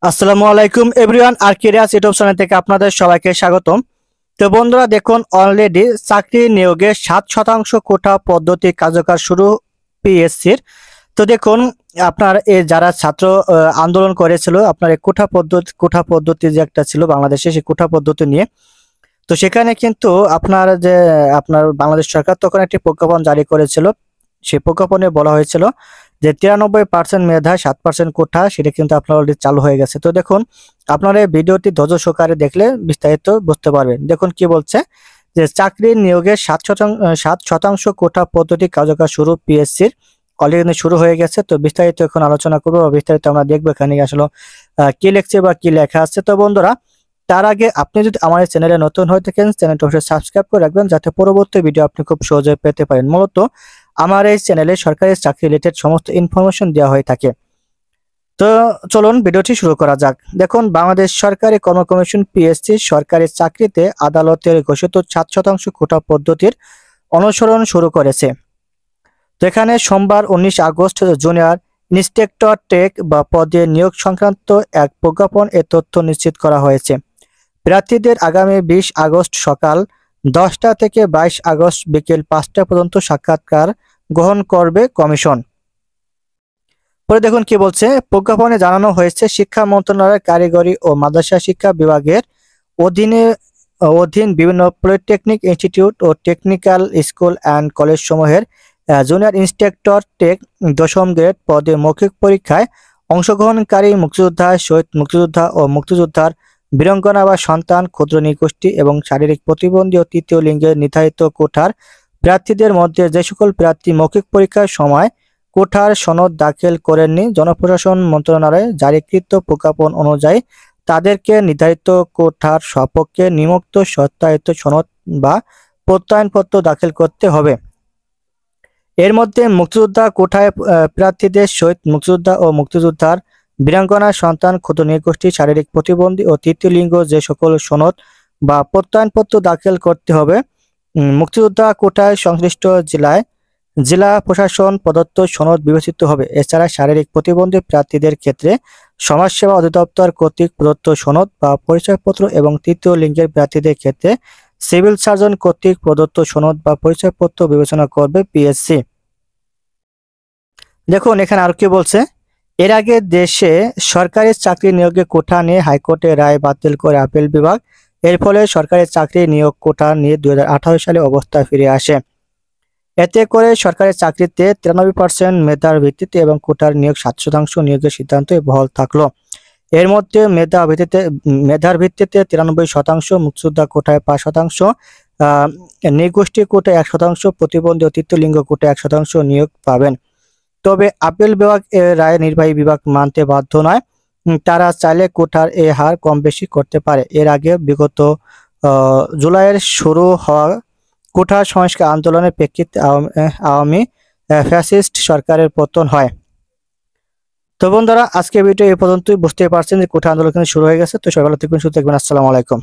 আসসালামু আলাইকুম everyone, আরকিরিয়াস YouTube channel থেকে আপনাদের সবাইকে স্বাগতম। তো বন্ধুরা দেখুন, অলরেডি চাকরি নিয়োগে 7% কোটা পদ্ধতি কার্যকর শুরু পিএসসির। তো দেখুন, আপনার এই যারা ছাত্র আন্দোলন করেছিল, আপনার এই কোটা পদ্ধতি যে একটা ছিল বাংলাদেশে, সেই কোটা পদ্ধতি নিয়ে। তো সেখানে কিন্তু আপনার বাংলাদেশ সরকার তখন একটি প্রজ্ঞাপন জারি করেছিল। সেই প্রজ্ঞাপনে বলা হয়েছিল যে 93% মেধা 7% কোঠা, সেটা কিন্তু আপনার অলরেডি চালু হয়ে গেছে। তো দেখুন, আপনারা এই ভিডিওটি ধৈর্য সহকারে দেখলে বিস্তারিত বুঝতে পারবেন। দেখুন কি বলছে, যে চাকরি নিয়োগে 7% কোটা পদ্ধতি কার্যকর শুরু পিএসসির অলরেডি শুরু হয়ে গেছে। তো বিস্তারিত এখন আলোচনা করবো, বিস্তারিত আমরা দেখবো এখানে আসলে কি লিখছে বা কি লেখা আছে। তো বন্ধুরা, তার আগে আপনি যদি আমার এই চ্যানেলে নতুন হয়ে থাকেন, চ্যানেলটা অবশ্যই সাবস্ক্রাইব করে রাখবেন, যাতে পরবর্তী ভিডিও আপনি খুব সহজে পেতে পারেন। মূলত আমার এই চ্যানেলে সরকারি চাকরি রিলেটেড সমস্ত ইনফরমেশন দেওয়া হয়ে থাকে। তো চলুন ভিডিওটি শুরু করা যাক। দেখুন, বাংলাদেশ সরকারি কর্ম কমিশন পিএসসি সরকারি চাকরিতে আদালতের ঘোষিত 7% কোটা পদ্ধতির অনুসরণ শুরু করেছে। তো এখানে সোমবার 19 আগস্ট জুনিয়র ইন্সপেক্টর টেক বা পদে নিয়োগ সংক্রান্ত এক প্রজ্ঞাপন এ তথ্য নিশ্চিত করা হয়েছে। প্রার্থীদের আগামী 20 আগস্ট সকাল 10টা থেকে 22 আগস্ট বিকেল 5টা পর্যন্ত সাক্ষাৎকার গ্রহণ করবে কমিশন। পরে দেখুন কি বলছে, প্রজ্ঞাপনে জানানো হয়েছে শিক্ষা মন্ত্রণালয়ের কারিগরি ও মাদ্রাসা শিক্ষা বিভাগের অধীন বিভিন্ন পলিটেকনিক ইনস্টিটিউট ও টেকনিক্যাল স্কুল অ্যান্ড কলেজ সমূহের জুনিয়র ইন্সপেক্টর টেক 10ম গ্রেড পদে মৌখিক পরীক্ষায় অংশগ্রহণকারী মুক্তিযোদ্ধা, শহীদ মুক্তিযোদ্ধা ও মুক্তিযোদ্ধার বীরাঙ্গনা বা সন্তান, ক্ষুদ্র নৃগোষ্ঠী এবং শারীরিক প্রতিবন্ধী ও তৃতীয় লিঙ্গের নির্ধারিত কোটার প্রার্থীদের মধ্যে যে সকল প্রার্থী মৌখিক পরীক্ষার সময় কোটার সনদ দাখিল করেননি, জনপ্রশাসন মন্ত্রণালয়ে জারিকৃত প্রজ্ঞাপন অনুযায়ী তাদেরকে নির্ধারিত কোটার সপক্ষে নিম্নোক্ত সত্যায়িত সনদ বা প্রত্যয়নপত্র দাখিল করতে হবে। এর মধ্যে মুক্তিযোদ্ধা কোটায় প্রার্থীদের শহীদ মুক্তিযোদ্ধা ও মুক্তিযোদ্ধার বীরাঙ্গনা সন্তান, ক্ষুদ্র নৃগোষ্ঠী, শারীরিক প্রতিবন্ধী ও তৃতীয় লিঙ্গ যে সকল সনদ বা প্রত্যয়নপত্র দাখিল করতে হবে। মুক্তিযোদ্ধা কোটায় সংশ্লিষ্ট জেলা প্রশাসন প্রদত্ত সনদ বিবেচিত হবে। এছাড়া শারীরিক প্রতিবন্ধী প্রার্থীদের ক্ষেত্রে সমাজসেবা অধিদপ্তর কর্তৃক প্রদত্ত সনদ বা পরিচয়পত্র এবং তৃতীয় লিঙ্গের প্রার্থীদের ক্ষেত্রে সিভিল সার্জন কর্তৃক প্রদত্ত সনদ বা পরিচয়পত্র বিবেচনা করবে পিএসসি। দেখুন এখানে আর কি বলছে, এর আগে দেশে সরকারি চাকরি নিয়োগে কোটা নিয়ে হাইকোর্টের রায় বাতিল করে আপিল বিভাগ। এর ফলে সরকারি চাকরি নিয়োগ কোটা নিয়ে 2018 সালে অবস্থা ফিরে আসে। এতে করে সরকারি চাকরিতে 93% মেধার ভিত্তিতে এবং কোটার নিয়োগ 7% নিয়োগের সিদ্ধান্ত বহাল থাকলো। এর মধ্যে মেধার ভিত্তিতে 93%, মুক্তিযোদ্ধা কোটায় 5%, নৃগোষ্ঠী কোটায় 1%, প্রতিবন্ধী ও তৃতীয় লিঙ্গ কোটায় 1% নিয়োগ পাবেন। তবে আপিল বিভাগ এর রায় নির্বাহী বিভাগ মানতে বাধ্য নয়। তারা চাইলে কোটার এ হার কম বেশি করতে পারে। এর আগে বিগত জুলাইয়ের শুরু হওয়া কোটা সংস্কার আন্দোলনের প্রেক্ষিতে আওয়ামী ফ্যাসিস্ট সরকারের পতন হয়। তো বন্ধুরা, আজকে ভিডিও এই পর্যন্তই। বুঝতে পারছেন যে কোটা আন্দোলন কিন্তু শুরু হয়ে গেছে। তো সবাই ভালো থাকবেন, সুস্থ থাকবেন। আসসালামু আলাইকুম।